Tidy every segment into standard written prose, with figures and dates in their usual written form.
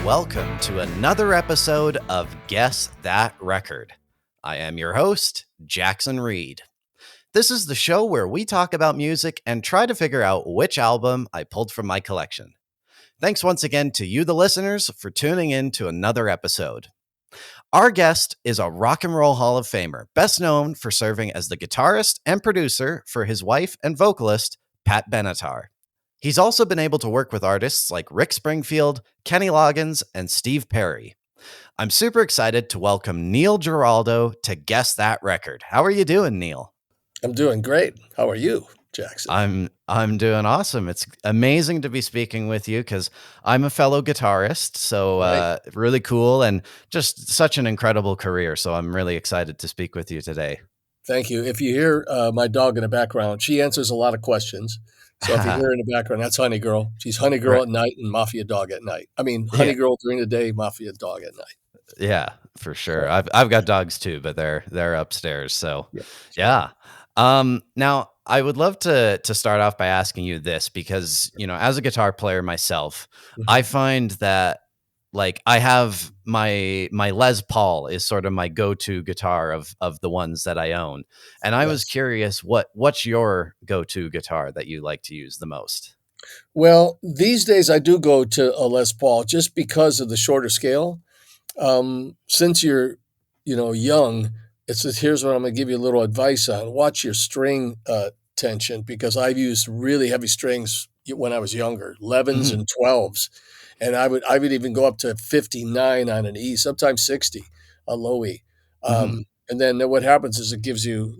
welcome to another episode of Guess That Record. I am your host, Jackson Reed. This is the show where we talk about music and try to figure out which album I pulled from my collection. Thanks once again to you, the listeners, for tuning in to another episode. Our guest is a rock and roll Hall of Famer, best known for serving as the guitarist and producer for his wife and vocalist, Pat Benatar. He's also been able to work with artists like Rick Springfield, Kenny Loggins, and Steve Perry. I'm super excited to welcome Neil Giraldo to Guess That Record. How are you doing, Neil? I'm doing great. How are you, Jackson? I'm doing awesome. It's amazing to be speaking with you because I'm a fellow guitarist, so really cool and just such an incredible career. So I'm really excited to speak with you today. Thank you. If you hear my dog in the background, she answers a lot of questions. So if you hear her in the background, that's Honey Girl. She's Honey Girl at night and Mafia Dog at night. I mean, Honey Girl during the day, Mafia Dog at night. Yeah, for sure. I've got dogs too, but they're upstairs. So yeah. Now I would love to start off by asking you this because, you know, as a guitar player myself, I find that like I have my Les Paul is sort of my go-to guitar of the ones that I own. And I was curious, what's your go-to guitar that you like to use the most? Well, these days I do go to a Les Paul just because of the shorter scale. Since you're, young, here's what I'm going to give you a little advice on. Watch your string tension because I've used really heavy strings when I was younger, 11s and 12s. And I would even go up to 59 on an E, sometimes 60, a low E. And then what happens is it gives you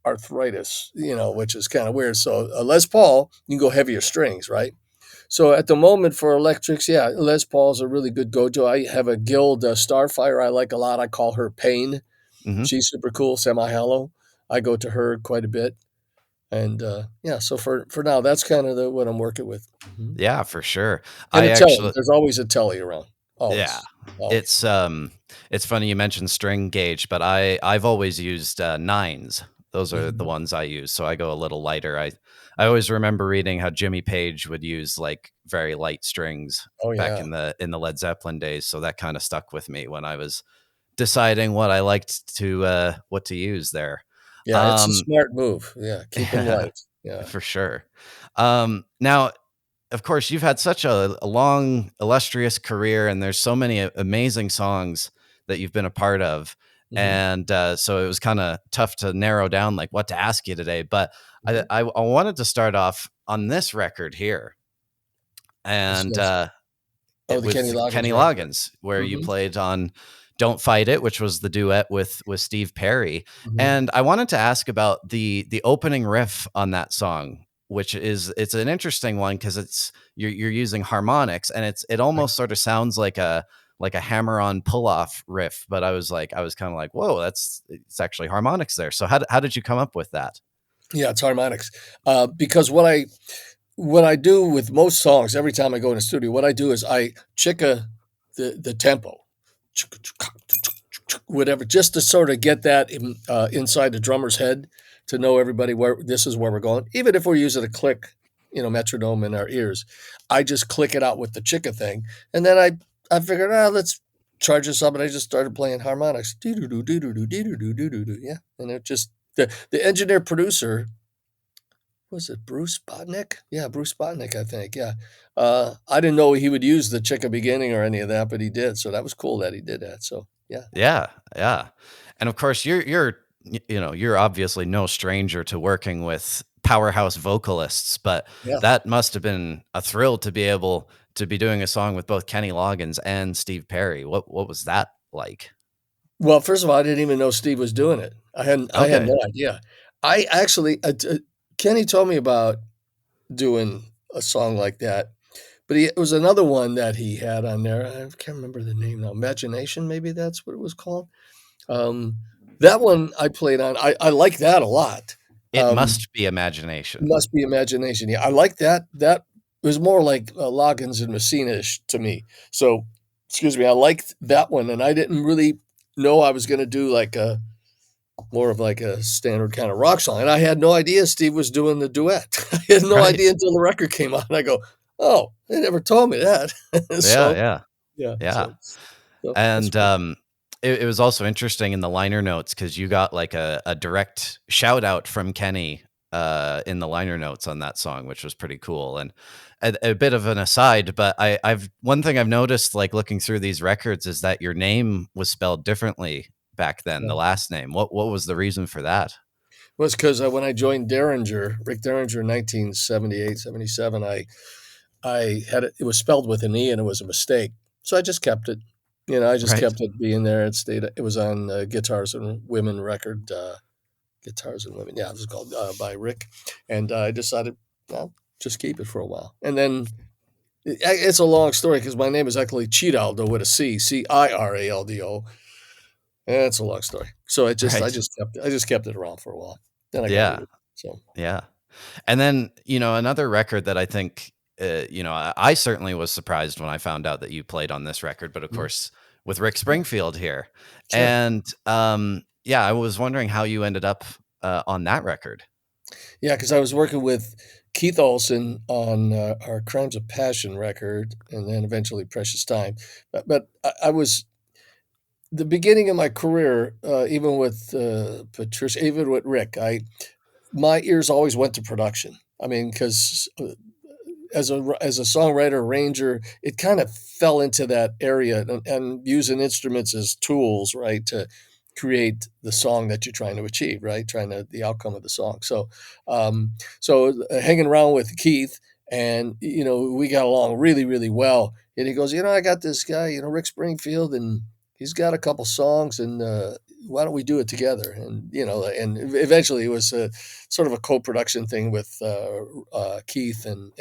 arthritis, which is kind of weird. So a Les Paul, you can go heavier strings, right? So at the moment for electrics, Les Paul's a really good go-to. I have a Guild Starfire I like a lot. I call her Pain. She's super cool, semi-hollow. I go to her quite a bit. And so for now, that's kind of what I'm working with. Yeah, for sure. And there's always a telly around. Always. Yeah, always. It's funny you mentioned string gauge, but I've always used nines. Those are the ones I use. So I go a little lighter. I always remember reading how Jimmy Page would use like very light strings back in the Led Zeppelin days. So that kind of stuck with me when I was deciding what I liked to what to use there. Yeah, it's a smart move. Yeah, keep them light. Yeah, for sure. Now, of course, you've had such a long, illustrious career, and there's so many amazing songs that you've been a part of. And so it was kind of tough to narrow down like what to ask you today. But I wanted to start off on this record here. And with Kenny Loggins, where you played on Don't Fight It, which was the duet with Steve Perry. And I wanted to ask about the opening riff on that song, which it's an interesting one because you're using harmonics and it almost sort of sounds like a hammer-on pull-off riff, but I was kind of like, whoa, it's actually harmonics there. So how did you come up with that? Yeah, it's harmonics. Because what I do with most songs, every time I go in the studio, what I do is I chicka the tempo, whatever, just to sort of get that inside the drummer's head to know everybody this is where we're going. Even if we're using a click, metronome in our ears, I just click it out with the chicka thing, and then I figured, let's charge this up, and I just started playing harmonics. Yeah, and it just the engineer producer, was it Bruce Botnick? Yeah, Bruce Botnick, I think. Yeah, I didn't know he would use the chicka beginning or any of that, but he did. So that was cool that he did that. So yeah, and of course you're obviously no stranger to working with powerhouse vocalists, but that must have been a thrill to be able to be doing a song with both Kenny Loggins and Steve Perry. What was that like? Well, first of all, I didn't even know Steve was doing it. I had no idea. I actually, Kenny told me about doing a song like that, but it was another one that he had on there. I can't remember the name now. Imagination, maybe that's what it was called. That one I played on. I like that a lot. It must be Imagination. Must be Imagination. Yeah, I like that. That was more like Loggins and Messina-ish to me. So, excuse me, I liked that one, and I didn't really know I was going to do like more of like a standard kind of rock song. And I had no idea Steve was doing the duet. I had no idea until the record came out. And I go, Oh, they never told me that. Yeah, So, yeah, yeah, yeah. so that's And pretty it was also interesting in the liner notes because you got like a direct shout out from Kenny in the liner notes on that song, which was pretty cool. And a bit of an aside, but I've one thing I've noticed, like looking through these records, is that your name was spelled differently back then. The yeah. last name. What was the reason for that? Was 'cause, when I joined Rick Derringer in 1978, 77, I had it was spelled with an E, and it was a mistake, so I just kept it. I just Right. kept it being there. It was on, Guitars and Women record, Guitars and Women, yeah, it was called, by Rick, and I decided, well, just keep it for a while, and then it's a long story because my name is actually Ciraldo with a C, Ciraldo. It's a long story. So I Right. just kept it around for a while. Then I got rid Yeah. of it. So Yeah. And then, another record that I think, I certainly was surprised when I found out that you played on this record, but of mhm, course, with Rick yeah, Springfield here. sure. And yeah, I was wondering how you ended up on that record. Yeah, because I was working with Keith Olsen on, our Crimes of Passion record, and then eventually Precious Time. But I was the beginning of my career, even with, Patricia, even with Rick, I my ears always went to production. I mean, because as a songwriter arranger, it kind of fell into that area, and using instruments as tools, right, to create the song that you're trying to achieve, right, trying to the outcome of the song. So hanging around with Keith, and we got along really, really well. And he goes, I got this guy, Rick Springfield, and he's got a couple songs, and why don't we do it together? And eventually it was sort of a co-production thing with Keith and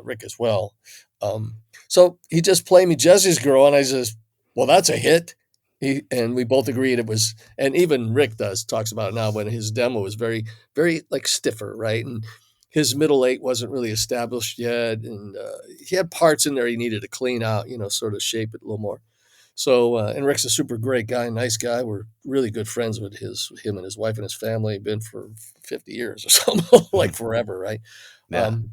Rick as well. Um, so he just played me Jessie's Girl, and I says, "Well, that's a hit." And we both agreed it was, and even Rick talks about it now, when his demo was very, very like stiffer, right? And his middle eight wasn't really established yet, and he had parts in there he needed to clean out, sort of shape it a little more. So, and Rick's a super great guy, nice guy. We're really good friends with him and his wife and his family. Been for 50 years or something, like forever, right? Yeah. Um,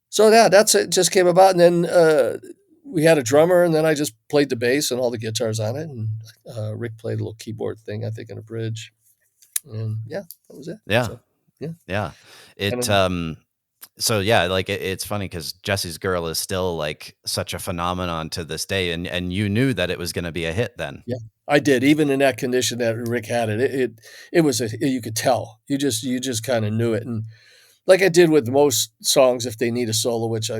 so yeah, that's it. Just came about, and then we had a drummer, and then I just played the bass and all the guitars on it, and Rick played a little keyboard thing, I think, in a bridge, and yeah, that was it. Yeah. So yeah, Yeah. and It, then so yeah, like it's funny because Jesse's Girl is still like such a phenomenon to this day. And you knew that it was going to be a hit then. yeah, I did. Even in that condition that Rick had it was you could tell. You just kind of knew it, and like I did with most songs, if they need a solo, which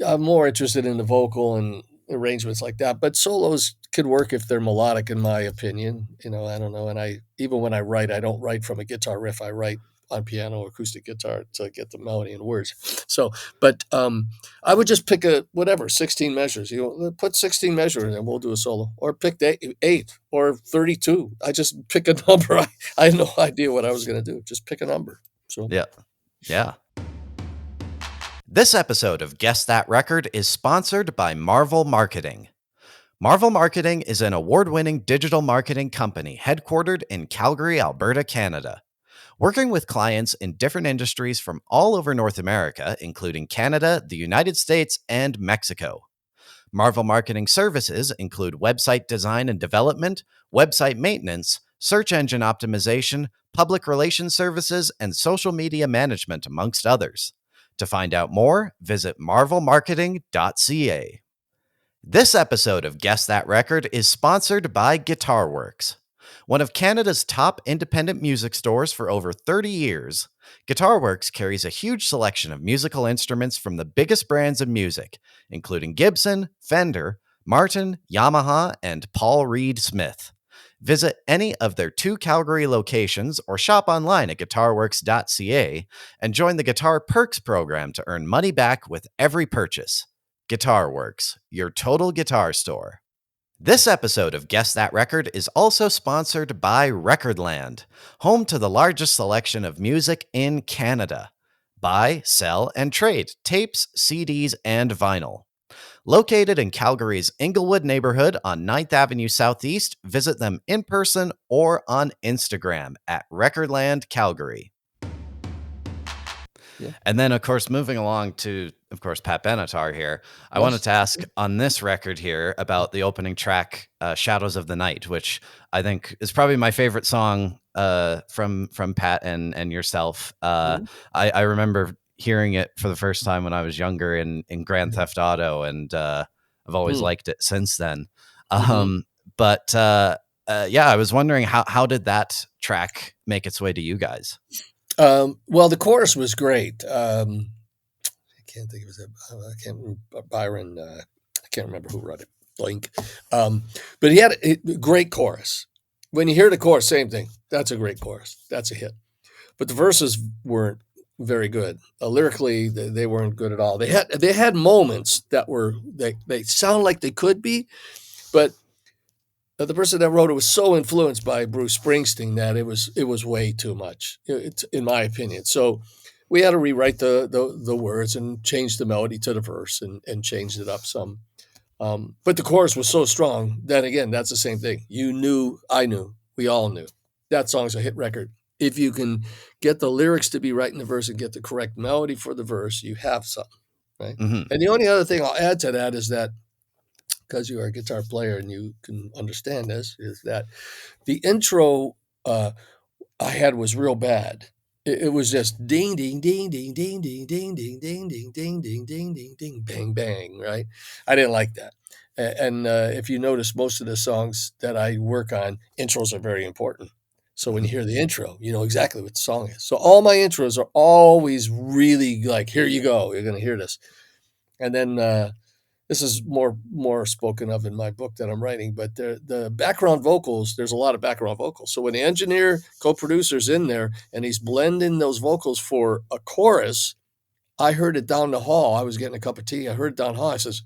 I'm more interested in the vocal and arrangements like that. But solos could work if they're melodic, in my opinion. I don't know. And I even when I write, I don't write from a guitar riff. I write on piano or acoustic guitar to get the melody and words. So, but I would just pick a whatever 16 measures. Put 16 measures and we'll do a solo, or pick eight or 32. I just pick a number. I had no idea what I was going to do. Just pick a number. So. Yeah. Yeah. This episode of Guess That Record is sponsored by Marvel Marketing. Marvel Marketing is an award winning digital marketing company headquartered in Calgary, Alberta, Canada. Working with clients in different industries from all over North America, including Canada, the United States, and Mexico. Marvel Marketing services include website design and development, website maintenance, search engine optimization, public relations services, and social media management, amongst others. To find out more, visit marvelmarketing.ca. This episode of Guess That Record is sponsored by Guitarworks. One of Canada's top independent music stores for over 30 years, Guitarworks carries a huge selection of musical instruments from the biggest brands of music, including Gibson, Fender, Martin, Yamaha, and Paul Reed Smith. Visit any of their 2 Calgary locations or shop online at guitarworks.ca and join the Guitar Perks program to earn money back with every purchase. Guitarworks, your total guitar store. This episode of Guess That Record is also sponsored by Recordland, home to the largest selection of music in Canada. Buy, sell, and trade tapes, CDs, and vinyl. Located in Calgary's Inglewood neighborhood on 9th Avenue Southeast, visit them in person or on Instagram at Recordland Calgary. Yeah. And then, of course, moving along to, of course, Pat Benatar here, I wanted Yes. to ask on this record here about the opening track, Shadows of the Night, which I think is probably my favorite song from Pat and yourself. Mhm. I remember hearing it for the first time when I was younger in Grand Mhm. Theft Auto, and I've always Mm. liked it since then. Mhm. But yeah, I was wondering how did that track make its way to you guys? Well, the chorus was great. I can't think of his. I can't remember Byron. I can't remember who wrote it. Blink. Um, but he had a great chorus. When you hear the chorus, same thing. That's a great chorus. That's a hit. But the verses weren't very good. Lyrically, they weren't good at all. They had moments that were they sound like they could be, but the person that wrote it was so influenced by Bruce Springsteen that it was way too much, in my opinion. So we had to rewrite the words and change the melody to the verse and changed it up some. But the chorus was so strong that again, that's the same thing. You knew, I knew, we all knew that song's a hit record. If you can get the lyrics to be right in the verse and get the correct melody for the verse, you have something, right? Hmm. And the only other thing I'll add to that is that because you are a guitar player and you can understand this, is that the intro uh, I had was real bad. It was just ding ding ding ding ding ding ding ding ding ding ding ding ding ding ding bang bang. Right? I didn't like that. And if you notice, most of the songs that I work on, intros are very important. So when you hear the intro, you know exactly what the song is. So all my intros are always really like, here you go, you're going to hear this. And then this is more spoken of in my book that I'm writing, but the background vocals, there's a lot of background vocals. So when the engineer, co-producer's in there and he's blending those vocals for a chorus, I heard it down the hall. I was getting a cup of tea. I heard it down the hall. I says,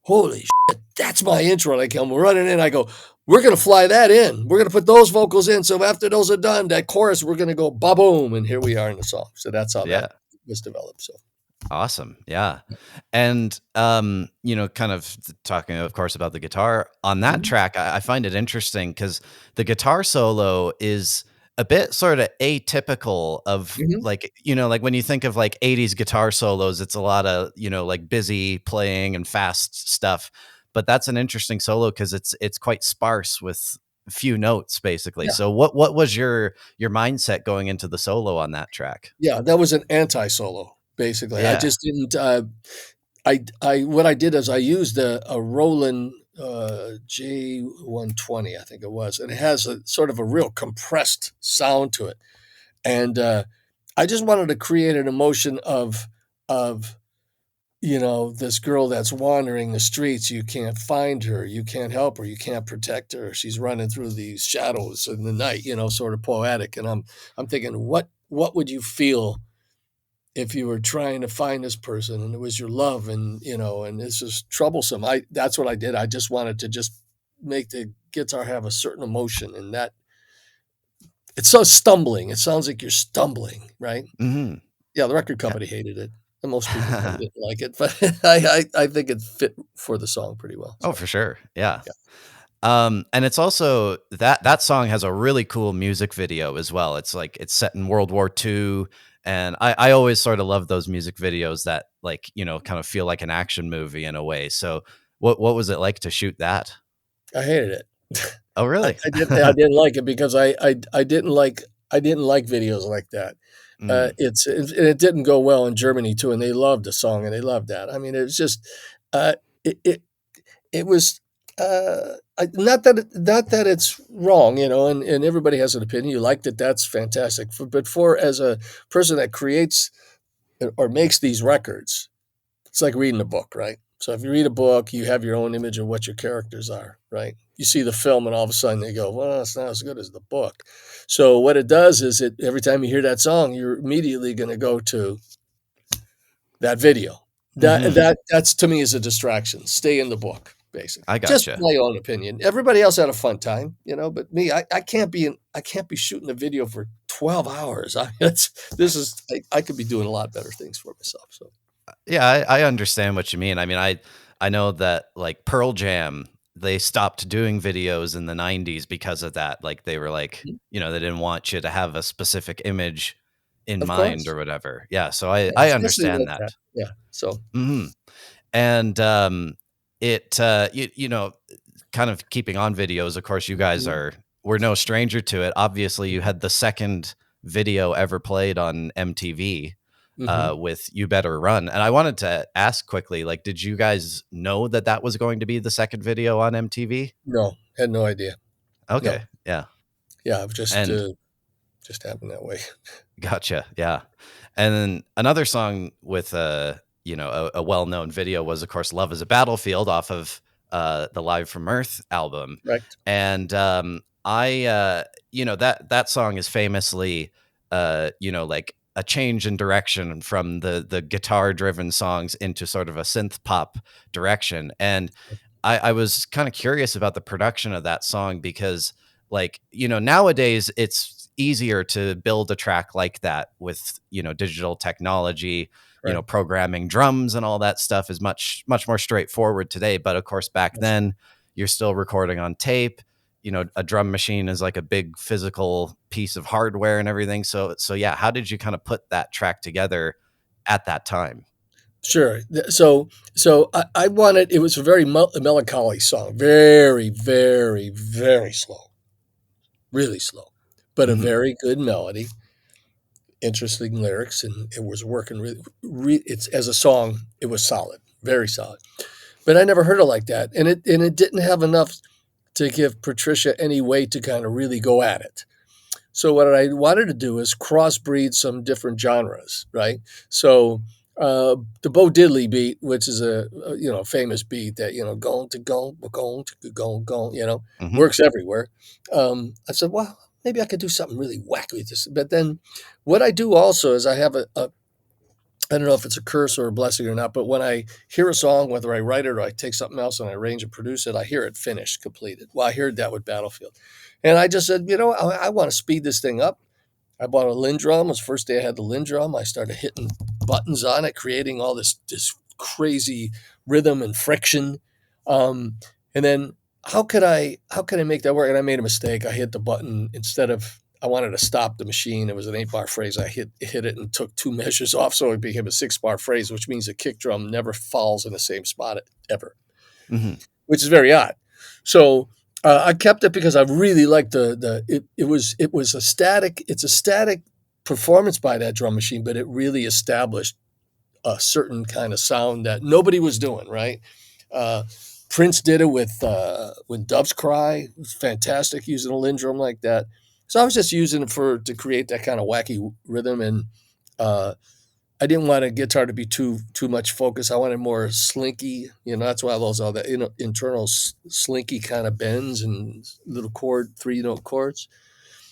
holy shit, that's my intro. And I come running in. I go, we're going to fly that in. We're going to put those vocals in. So after those are done, that chorus, we're going to go ba-boom. And here we are in the song. So that's how that Yeah. was developed. So. Awesome. Yeah. And kind of talking, of course, about the guitar on that Mhm. track, I find it interesting because the guitar solo is a bit sort of atypical of Mhm. like when you think of like 80s guitar solos, it's a lot of, like busy playing and fast stuff. But that's an interesting solo because it's quite sparse with few notes basically. Yeah. So what was your mindset going into the solo on that track? Yeah, that was an anti-solo, basically. I Yeah. just didn't, I what I did is I used a Roland, J120, I think it was, and it has a sort of a real compressed sound to it, and, I just wanted to create an emotion of, this girl that's wandering the streets, you can't find her, you can't help her, you can't protect her, she's running through these shadows in the night, sort of poetic, and I'm thinking, what would you feel if you were trying to find this person and it was your love and it's just troublesome. That's what I did. I just wanted to just make the guitar have a certain emotion and that it's so stumbling. It sounds like you're stumbling, right? Hmm. Yeah, the record Yeah. company hated it. And most people probably didn't like it, but I think it fit for the song pretty well. Oh, So for sure. Yeah. yeah. And it's also that song has a really cool music video as well. It's like it's set in World War II, and I always sort of love those music videos that like kind of feel like an action movie in a way. So what was it like to shoot that? I hated it. Oh, I, really? I didn't I didn't like it because I didn't like videos like that. Mm, It didn't go well in Germany too, and they loved the song and they loved that. I mean, it was just uh, it it it was not that it's wrong, and everybody has an opinion. You liked it, that's fantastic. But for as a person that creates or makes these records, it's like reading a book, right? So if you read a book, you have your own image of what your characters are, right? You see the film, and all of a sudden they go, "Well, it's not as good as the book." So what it does is it every time you hear that song, you're immediately going to go to that video. hmm. That's to me is a distraction. Stay in the book, basically. I Just gotcha. my own opinion. Everybody else had a fun time, but me, I can't be shooting a video for 12 hours. I could be doing a lot better things for myself. So Yeah, I understand what you mean. I mean, I know that like Pearl Jam, they stopped doing videos in the 90s because of that. Like they were like, they didn't want you to have a specific image in Of mind course. or whatever. Yeah, so Yeah, I Jessie understand like that. that. Yeah. So, Mhm. And, you know, kind of keeping on videos, of course, you guys mhm, were no stranger to it. Obviously, you mhm, had the second video ever played on MTV, mhm. with "You Better Run," and I wanted to ask quickly, like, did you guys know that that was going to be the second video on MTV? No, had no idea. No. Okay, yeah, Yeah, it and just happened that way. gotcha, yeah. And then another song with a well-known video was, of course, "Love Is a Battlefield" off of the Live from Earth album. Right. And that song is famously like a change in direction from the guitar-driven songs into sort of a synth pop direction. And I was kind of curious about the production of that song because, like, nowadays it's easier to build a track like that with, digital technology, Right. programming drums and all that stuff is much, much more straightforward today. But of course, back That's right. then, you're still recording on tape. A drum machine is like a big physical piece of hardware and everything. So yeah, how did you kind of put that track together at that time? Sure. So I wanted it was a very melancholy song. Very, very, very slow. Really slow. But a Hmm. very good melody, interesting lyrics, and it was working really it's as a song, it was solid, very solid. But I never heard it like that. And it didn't have enough to give Patricia any way to kind of really go at it. So what I wanted to do is crossbreed some different genres, right? So the Bo Diddley beat, which is a famous beat that going to go, Hmm. works everywhere. I said, well, maybe I could do something really wacky with this. But then what I do also is I have I don't know if it's a curse or a blessing or not, but when I hear a song, whether I write it or I take something else and I arrange and produce it, I hear it finished, completed. Well, I heard that with Battlefield. And I just said, I want to speed this thing up. I bought a Lindrum. It was the first day I had the Lindrum. I started hitting buttons on it, creating all this crazy rhythm and friction. Um, and then how could I make that work? And I made a mistake. I hit the button instead of I wanted to stop the machine. It was an 8-bar phrase. I hit it and took 2 measures off, so it became a 6-bar phrase, which means the kick drum never falls in the same spot ever, Hmm. which is very odd. So I kept it because I really liked it was a static. It's a static performance by that drum machine, but it really established a certain kind of sound that nobody was doing. Right. Uh, Prince did it with when Doves Cry. It was fantastic using a Lindrum like that. So I was just using it to create that kind of wacky rhythm, and uh, I didn't want a guitar to be too much focus. I wanted more slinky. That's why those all the internal slinky kind of bends and little 3-note chords,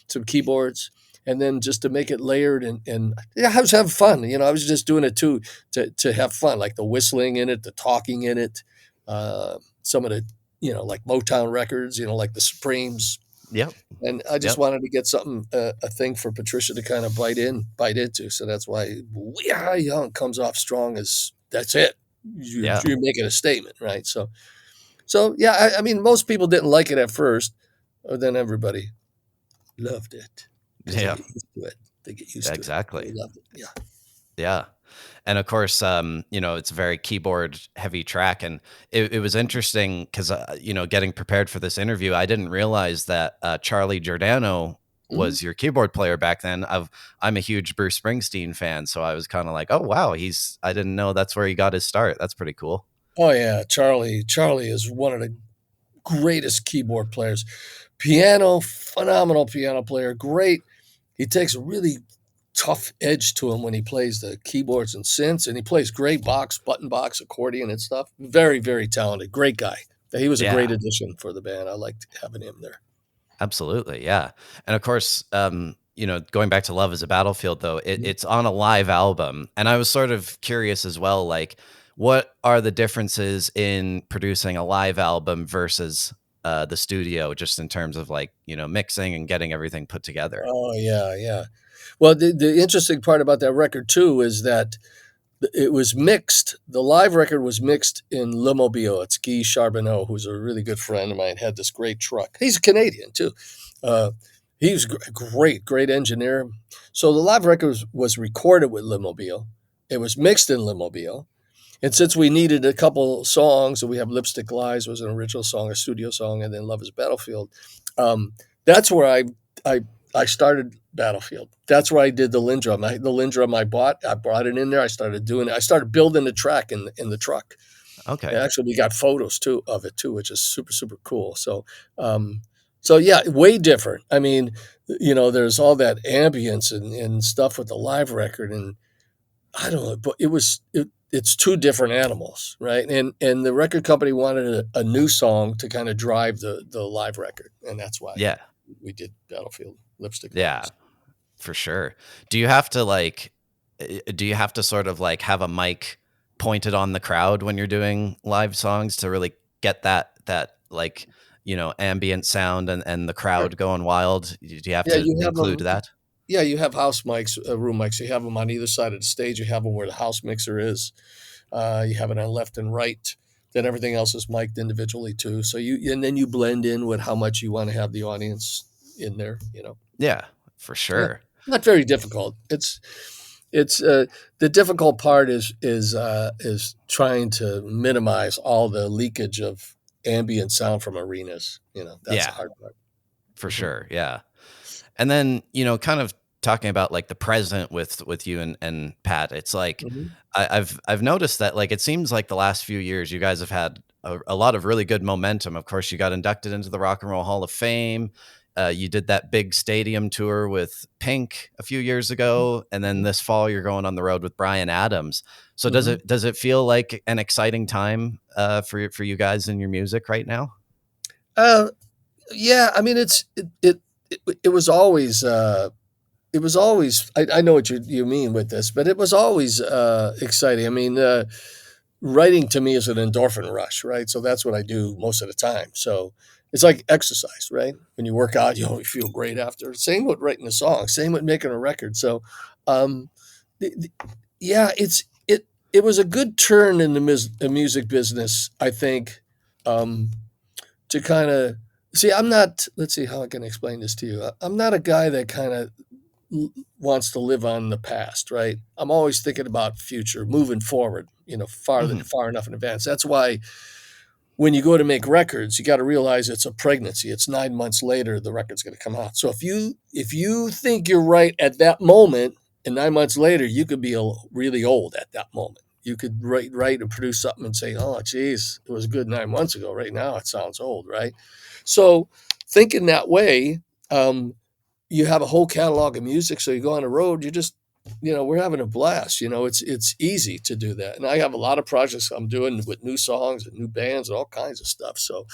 some keyboards, and then just to make it layered and yeah, I was having fun. I was just doing it too to have fun, like the whistling in it, the talking in it, some of the like Motown records, like the Supremes, Yep. and I just Yep. wanted to get something, a thing for Patricia to kind of bite into. So that's why "We Are Young" comes off strong as that's it. Yeah. You're making a statement, right? So yeah, I mean, most people didn't like it at first, but then everybody loved it because they Yeah. get used to it. They get used to it. They Exactly. loved it. Yeah. Yeah. And of course, it's a very keyboard heavy track. And it was interesting because, getting prepared for this interview, I didn't realize that Charlie Giordano Mhm. was your keyboard player back then. I'm a huge Bruce Springsteen fan. So I was kind of like, oh, wow, I didn't know that's where he got his start. That's pretty cool. Oh yeah, Charlie. Charlie is one of the greatest keyboard players. Piano, phenomenal piano player. Great. He takes a really tough edge to him when he plays the keyboards and synths, and he plays great button box, accordion and stuff. Very, very talented. Great guy. He was a great Yeah. addition for the band. I liked having him there. Absolutely, yeah, and of course, going back to "Love Is a Battlefield," though, Mhm. it's on a live album, and I was sort of curious as well, like, what are the differences in producing a live album versus, the studio, just in terms of, like, mixing and getting everything put together? Oh yeah, yeah. Well, the interesting part about that record too is that it was mixed. The live record was mixed in Le Mobile. It's Guy Charbonneau, who's a really good friend of mine, had this great truck. He's a Canadian too. Uh, He was great engineer. So the live record was recorded with Limobile. It was mixed in Limobile. And since we needed a couple songs, and we have Lipstick Lies was an original song, a studio song, and then Love is Battlefield. Um, that's where I I started Battlefield. That's where I did the Lindrum. The Lindrum I brought it in there. I started doing it. I started building the track in the truck. And Okay. actually, we got photos too of it too, which is super cool. Um, so yeah, way different. I mean, there's all that ambience and stuff with the live record, and I don't know, but it's two different animals, right? And the record company wanted a new song to kind of drive the live record, and that's why Yeah. we did Battlefield Lipstick Yeah, Lies. for sure. Do you have to like do you have to sort of like have a mic pointed on the crowd when you're doing live songs to really get that like, ambient sound and the Sure. crowd going wild? Do you have Yeah, to you have include them. that? Yeah, you have house mics, room mics. You have them on either side of the stage. You have them where the house mixer is. You have it on left and right. Then everything else is mic'd individually too. So and then you blend in with how much you want to have the audience in there. Yeah, for Yeah, sure. not very difficult. It's the difficult part is trying to minimize all the leakage of ambient sound from arenas. That's the Yeah, hard part. for Mhm. sure. Yeah. And then, kind of talking about like the present with you and Pat, it's like Mhm. I've noticed that like it seems like the last few years you guys have had a lot of really good momentum. Of course, you got inducted into the Rock and Roll Hall of Fame. You did that big stadium tour with Pink a few years ago, and then Mhm. this fall you're going on the road with Brian Adams. So does Mhm. it feel like an exciting time for you guys in your music right now? Uh, yeah, I mean, it was always I know what you mean with this, but it was always exciting. I mean, writing to me is an endorphin rush, right? So that's what I do most of the time. So it's like exercise, right? When you work out, you always feel great after. Same with writing a song. Same with making a record. So, um, the, the- yeah, it was a good turn in the music business, I think. Um, to kind of see, I'm not. Let's see how I can explain this to you. I'm not a guy that kind of wants to live on the past, right? I'm always thinking about future, moving forward, Hmm. far enough in advance. That's why when you go to make records, you got to realize it's a pregnancy. It's 9 months later the record's going to come out. So if you think you're right at that moment, and 9 months later you could be really old at that moment. You could write and produce something and say, "Oh, geez, it was good 9 months ago. Right now, it sounds old." Right? So, thinking that way, um, you have a whole catalog of music. So you go on the road, we're having a blast. It's easy to do that. And I have a lot of projects I'm doing with new songs and new bands and all kinds of stuff. So,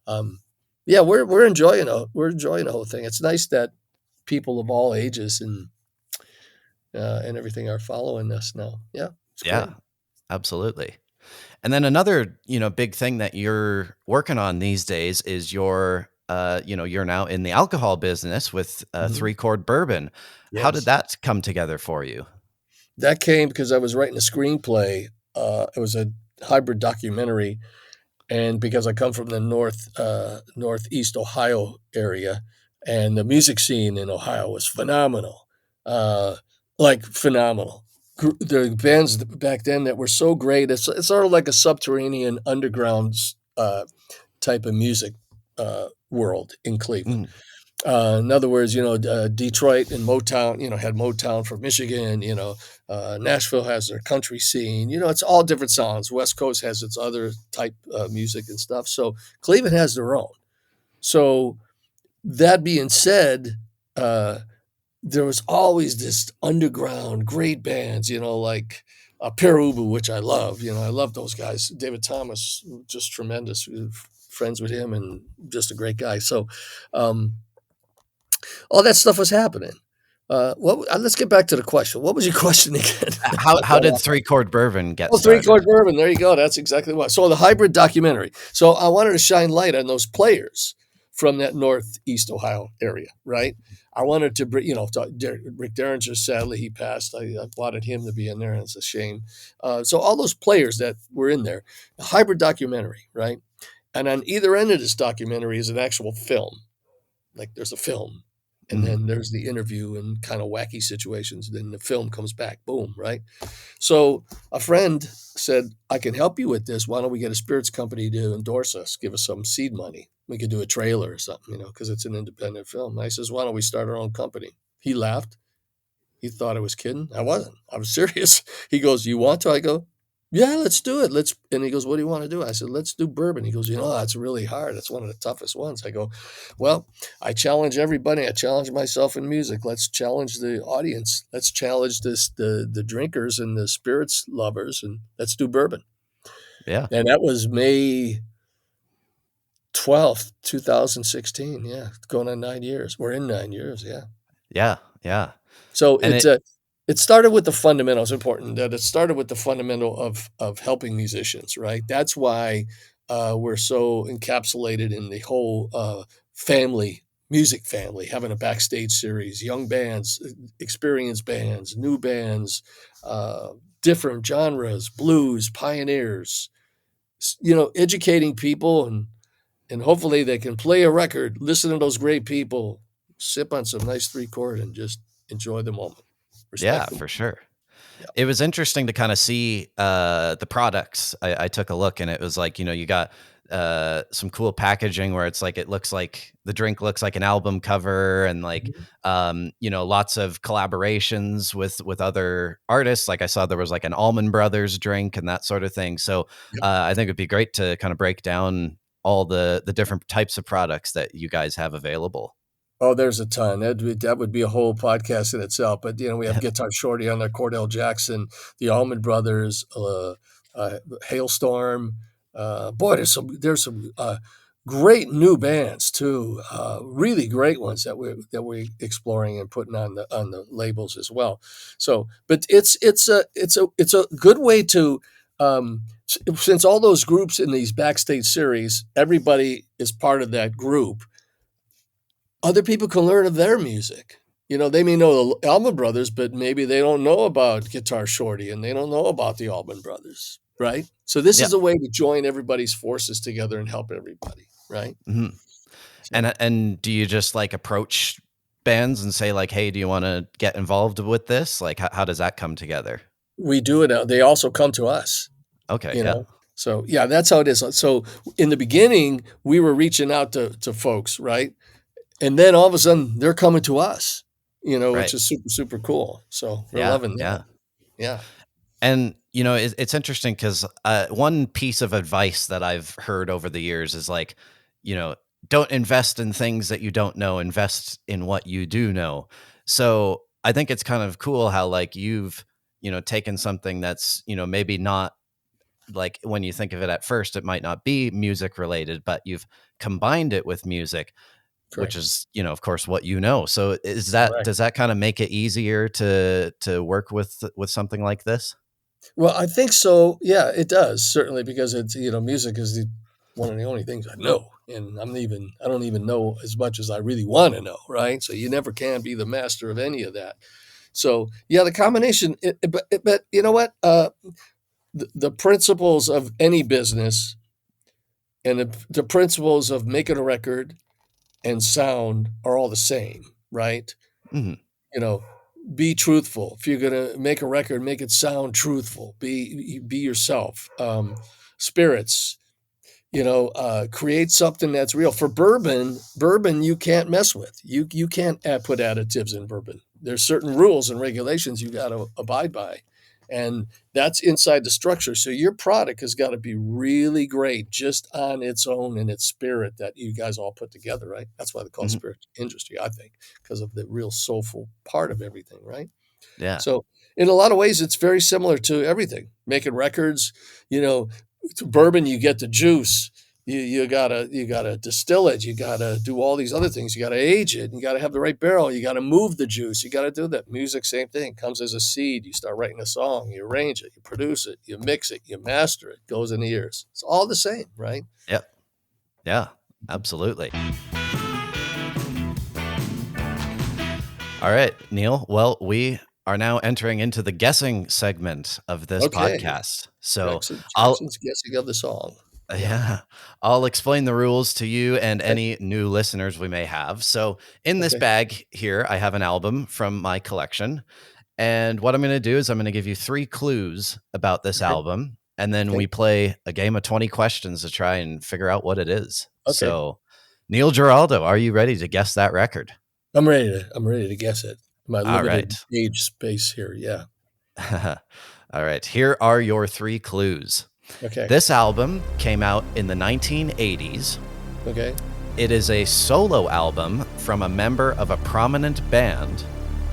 um, yeah, we're enjoying the whole thing. It's nice that people of all ages and everything are following us now. Yeah, it's Yeah, great. absolutely. And then another, big thing that you're working on these days is you're now in the alcohol business with Mhm. Three Chord Bourbon. How did Yes. that come together for you? That came because I was writing a screenplay. It was a hybrid documentary. And because I come from the northeast Ohio area, and the music scene in Ohio was phenomenal, uh, like phenomenal. The bands back then that were so great. It's sort of like a subterranean underground type of music world in Cleveland. Mm, In other words, Detroit and Motown, had Motown from Michigan, Nashville has their country scene, it's all different sounds. West Coast has its other type music and stuff. So Cleveland has their own. So that being said, uh, there was always this underground great bands, like Perubu, which I love. I love those guys. David Thomas, just tremendous. Friends with him and just a great guy. So, um, all that stuff was happening. Let's get back to the question. What was your question again? I How got did off. Three Chord Bourbon get Oh, Three Chord started? Bourbon. There you go. That's exactly what. So the hybrid documentary. So I wanted to shine light on those players from that Northeast Ohio area, right? I wanted to bring, Rick Derringer, sadly, he passed. I wanted him to be in there, and it's a shame. So all those players that were in there, a hybrid documentary, right? And on either end of this documentary is an actual film. Like there's a film And then there's the interview and kind of wacky situations. Then the film comes back, boom, right? So a friend said, I can help you with this. Why don't we get a spirits company to endorse us, give us some seed money? We could do a trailer or something, because it's an independent film. And I says, why don't we start our own company? He laughed. He thought I was kidding. I wasn't. I was serious. He goes, you want to? I go, yeah, let's do it. And he goes, what do you want to do? I said, let's do bourbon. He goes, that's really hard. It's one of the toughest ones. I go, well, I challenge everybody. I challenge myself in music. Let's challenge the audience. Let's challenge the drinkers and the spirits lovers, and let's do bourbon. Yeah. And that was May 12th, 2016. Yeah. Going on 9 years. We're in 9 years. Yeah. Yeah. Yeah. So And it started with the fundamentals. Important that it started with the fundamental of helping musicians, right? That's why we're so encapsulated in the whole music family, having a backstage series, young bands, experienced bands, new bands, different genres, blues, pioneers, educating people, and hopefully they can play a record, listen to those great people, sip on some nice 3-chord, and just enjoy the moment. Yeah, for sure. Yeah. It was interesting to kind of see the products. I took a look, and it was like, you got some cool packaging where it's like, it looks like the drink looks like an album cover, and like, lots of collaborations with other artists. Like I saw there was like an Allman Brothers drink and that sort of thing. So I think it'd be great to kind of break down all the different types of products that you guys have available. Oh, there's a ton. That would be a whole podcast in itself. But we have Guitar Shorty on there, Cordell Jackson, the Allman Brothers, Hailstorm. Boy, there's some great new bands too. Really great ones that we're exploring and putting on the labels as well. So, but it's a good way to. Since all those groups in these backstage series, everybody is part of that group. Other people can learn of their music. They may know the Allman Brothers, but maybe they don't know about Guitar Shorty, and they don't know about the Allman Brothers, right? So this is a way to join everybody's forces together and help everybody, right? Mm-hmm. So. And do you just like approach bands and say like, hey, do you want to get involved with this? Like, how does that come together? We do it. They also come to us. Okay. Yeah. So yeah, that's how it is. So in the beginning, we were reaching out to folks, right? And then all of a sudden they're coming to us, which is super, super cool. So we're loving that. Yeah. And, it's interesting because one piece of advice that I've heard over the years is like, don't invest in things that you don't know, invest in what you do know. So I think it's kind of cool how like you've, taken something that's, maybe not like when you think of it at first, it might not be music related, but you've combined it with music. Correct. Which is, of course, what So does that kind of make it easier to work with something like this? Well, I think so. Yeah, it does, certainly, because it's, music is one of the only things I know. And I don't even know as much as I really want to know, right? So you never can be the master of any of that. So yeah, the combination, but you know what? The principles of any business and the principles of making a record and sound are all the same, right? Mm-hmm. Be truthful. If you're going to make a record, make it sound truthful. Be yourself. Spirits, create something that's real. For bourbon, you can't mess with. You can't put additives in bourbon. There's certain rules and regulations you got to abide by. And that's inside the structure. So your product has got to be really great just on its own and its spirit that you guys all put together, right? That's why they call it spirit industry, I think, because of the real soulful part of everything, right? Yeah. So in a lot of ways, it's very similar to everything. Making records, bourbon, you get the juice. You gotta distill it. You gotta do all these other things. You gotta age it. You gotta have the right barrel. You gotta move the juice. You gotta do that. Music, same thing. Comes as a seed. You start writing a song. You arrange it. You produce it. You mix it. You master it. Goes in the ears. It's all the same, right? Yep. Yeah. Absolutely. All right, Neil. Well, we are now entering into the guessing segment of this podcast. So Jackson's guessing of the song. Yeah. Yeah, I'll explain the rules to you and Okay. any new listeners we may have. So, in this Okay. bag here, I have an album from my collection. And what I'm going to do is I'm going to give you three clues about this Okay. album. And then Okay. we play a game of 20 questions to try and figure out what it is. Okay. So, Neil Giraldo, are you ready to guess that record? I'm ready to guess it. My All limited right. age space here. Yeah. All right. Here are your three clues. Okay. This album came out in the 1980s. Okay. It is a solo album from a member of a prominent band,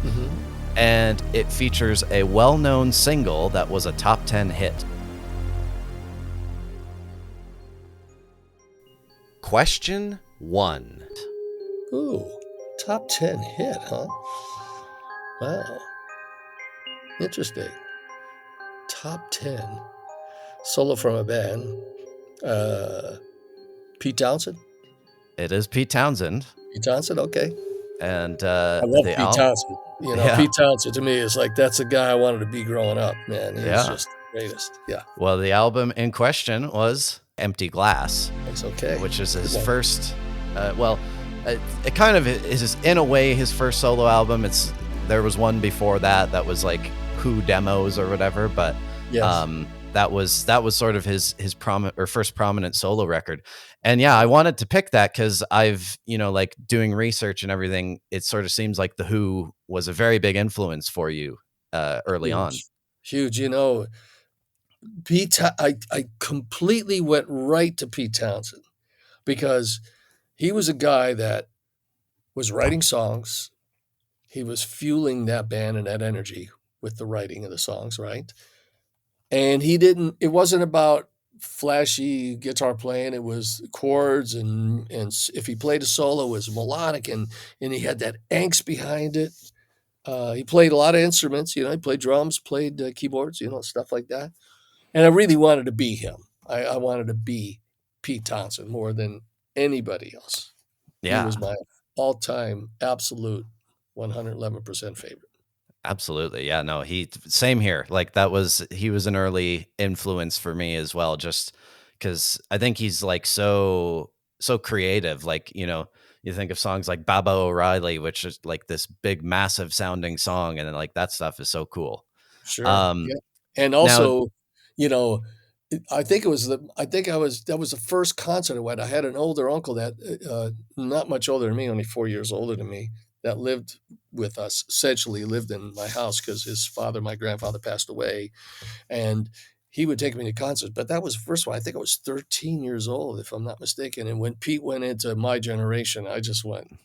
Hmm. and it features a well known single that was a top 10 hit. Question 1. Ooh, top 10 hit, huh? Wow. Interesting. Top 10. Solo from a band. Uh, Pete Townsend? It is Pete Townsend, Pete Townsend? Okay. and I love the Pete album. Townsend. Yeah, Pete Townsend to me is like, that's the guy I wanted to be growing up, man. He's yeah. just the greatest. Yeah. Well, the album in question was Empty Glass, That's okay. which is Good his one. first. Well, it kind of is in a way his first solo album. There was one before that was like Who demos or whatever, but Yes. that was sort of his first prominent solo record. And yeah, I wanted to pick that because I've like doing research and everything. It sort of seems like the Who was a very big influence for you early on. Huge. Huge. I completely went right to Pete Townsend because he was a guy that was writing songs. He was fueling that band and that energy with the writing of the songs, right? And it wasn't about flashy guitar playing. It was chords and if he played a solo, it was melodic and he had that angst behind it. He played a lot of instruments, he played drums, played keyboards, stuff like that. And I really wanted to be him. I wanted to be Pete Townsend more than anybody else. He Yeah. was my all-time absolute 111% favorite. Absolutely. Yeah, no, same here. Like he was an early influence for me as well, just because I think he's like so creative. Like, you think of songs like Baba O'Reilly, which is like this big, massive sounding song, and then like that stuff is so cool. Sure. Um Yeah. And now also, you know, I think that was the first concert I went. I had an older uncle that, not much older than me, only 4 years older than me, that lived with us, essentially lived in my house because my grandfather passed away, and he would take me to concerts. But that was the first one. I think I was 13 years old, if I'm not mistaken. And when Pete went into my generation, I just went,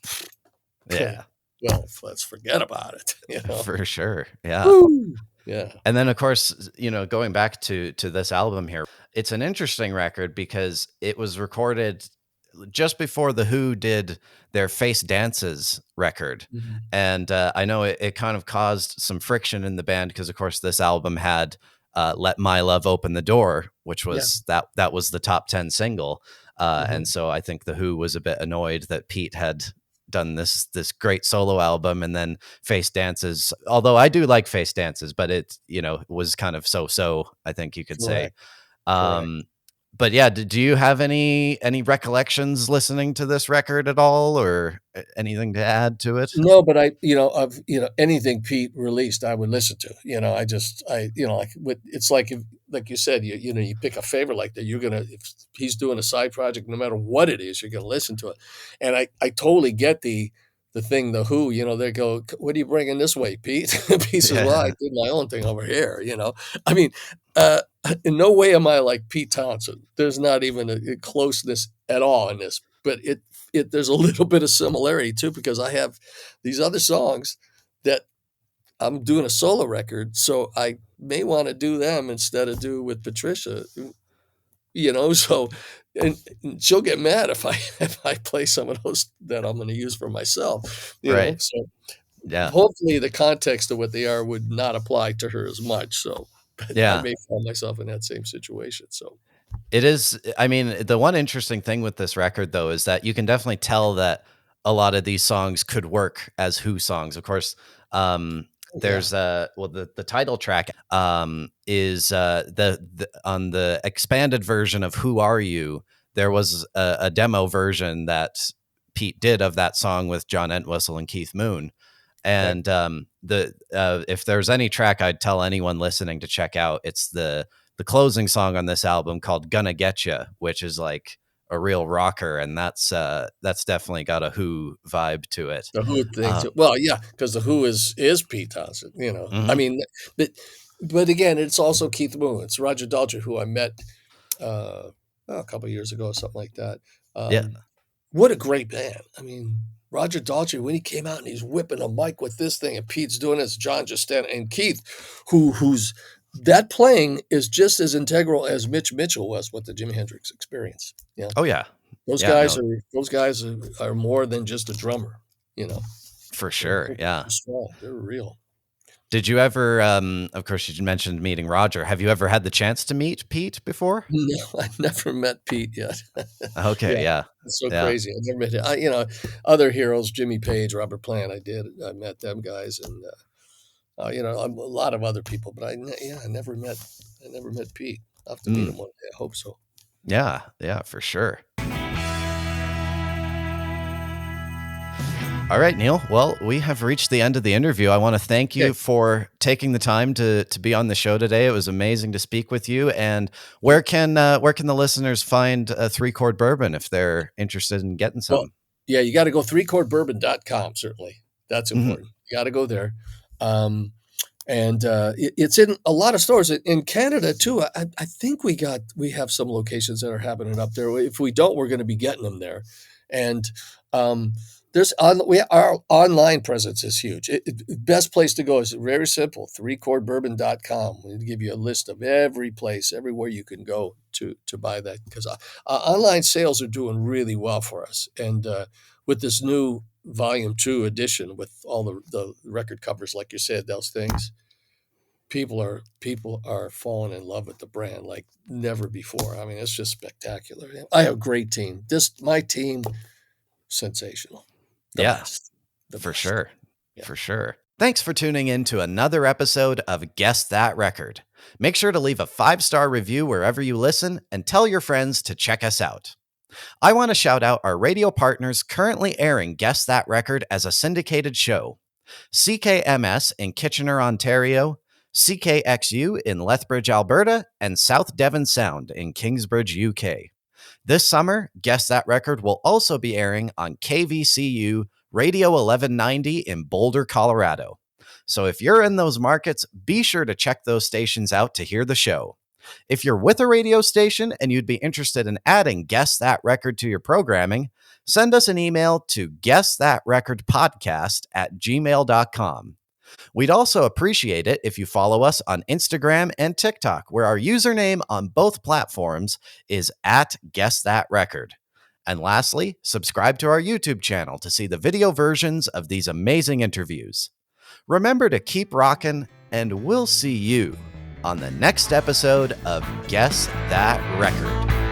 yeah, well, let's forget about it. for sure. Yeah. Woo! Yeah. And then of course, going back to this album here, it's an interesting record because it was recorded just before the Who did their Face Dances record. Mhm. And I know it kind of caused some friction in the band because of course this album had Let My Love Open the Door, which Yeah. was that was the top 10 single. And Mhm. so I think the Who was a bit annoyed that Pete had done this great solo album and then Face Dances, although I do like Face Dances, but it was kind of so I think you could say. Correct. Correct. um but yeah, do you have any recollections listening to this record at all, or anything to add to it? No, but anything Pete released, I would listen to. It's like like you said, you pick a favorite like that. If he's doing a side project, no matter what it is, you're gonna listen to it. And I totally get the thing, the Who, they go, what are you bringing this way, Pete? Pete says, well, I Yeah. did my own thing over here. I mean, uh, in no way am I like Pete Townsend. There's not even a closeness at all in this, but there's a little bit of similarity too because I have these other songs that I'm doing a solo record, so I may want to do them instead of do with Patricia. So and she'll get mad if I if I play some of those that I'm going to use for myself. Right. So Yeah. hopefully the context of what they are would not apply to her as much. So, but I Yeah. may find myself in that same situation. So It is. I mean, the one interesting thing with this record, though, is that you can definitely tell that a lot of these songs could work as Who songs. Of course, there's the title track is the on the expanded version of Who Are You. There was a demo version that Pete did of that song with John Entwistle and Keith Moon. And if there's any track I'd tell anyone listening to check out, it's the closing song on this album called "Gonna Getcha," which is like a real rocker, and that's definitely got a Who vibe to it. The Who thing, well, yeah, because the Who is Pete Townsend. I mean, but again, it's also Keith Moon. It's Roger Daltrey, who I met a couple of years ago, or something like that. What a great band! I mean, Roger Daltrey, when he came out and he's whipping a mic with this thing, and Pete's doing this, John just standing, and Keith, who's that playing is just as integral as Mitch Mitchell was with the Jimi Hendrix Experience. Yeah. Oh yeah. Those guys are more than just a drummer, For sure. Yeah. They're real. Did you ever, of course you mentioned meeting Roger. Have you ever had the chance to meet Pete before? No, I never met Pete yet. Okay. Yeah. It's so crazy. I never met him. Other heroes, Jimmy Page, Robert Plant, I met them guys, and, a lot of other people, but I never met Pete. I'll have to meet him one day. I hope so. Yeah, for sure. All right, Neil. Well, we have reached the end of the interview. I want to thank you for taking the time to be on the show today. It was amazing to speak with you. And where can the listeners find a Three Chord Bourbon if they're interested in getting some? Well, yeah, you got to go threechordbourbon.com. Certainly, that's important. You got to go there. It's in a lot of stores in Canada too. I think we have some locations that are having it up there. If we don't, we're going to be getting them there. And our online presence is huge. Best place to go is very simple: threechordbourbon.com. We give you a list of every place, everywhere you can go to buy that, because online sales are doing really well for us. And with this new Volume 2 edition with all the record covers, like you said, those things, people are falling in love with the brand like never before. I mean, it's just spectacular. I have a great team. My team, sensational. For sure. For sure. Thanks for tuning in to another episode of Guess That Record. Make sure to leave a 5-star review wherever you listen and tell your friends to check us out. I want to shout out our radio partners currently airing Guess That Record as a syndicated show: CKMS in Kitchener, Ontario, CKXU in Lethbridge, Alberta, and South Devon Sound in Kingsbridge, UK. This summer, Guess That Record will also be airing on KVCU Radio 1190 in Boulder, Colorado. So if you're in those markets, be sure to check those stations out to hear the show. If you're with a radio station and you'd be interested in adding Guess That Record to your programming, send us an email to guessthatrecordpodcast@gmail.com. We'd also appreciate it if you follow us on Instagram and TikTok, where our username on both platforms is @GuessThatRecord. And lastly, subscribe to our YouTube channel to see the video versions of these amazing interviews. Remember to keep rocking, and we'll see you on the next episode of Guess That Record.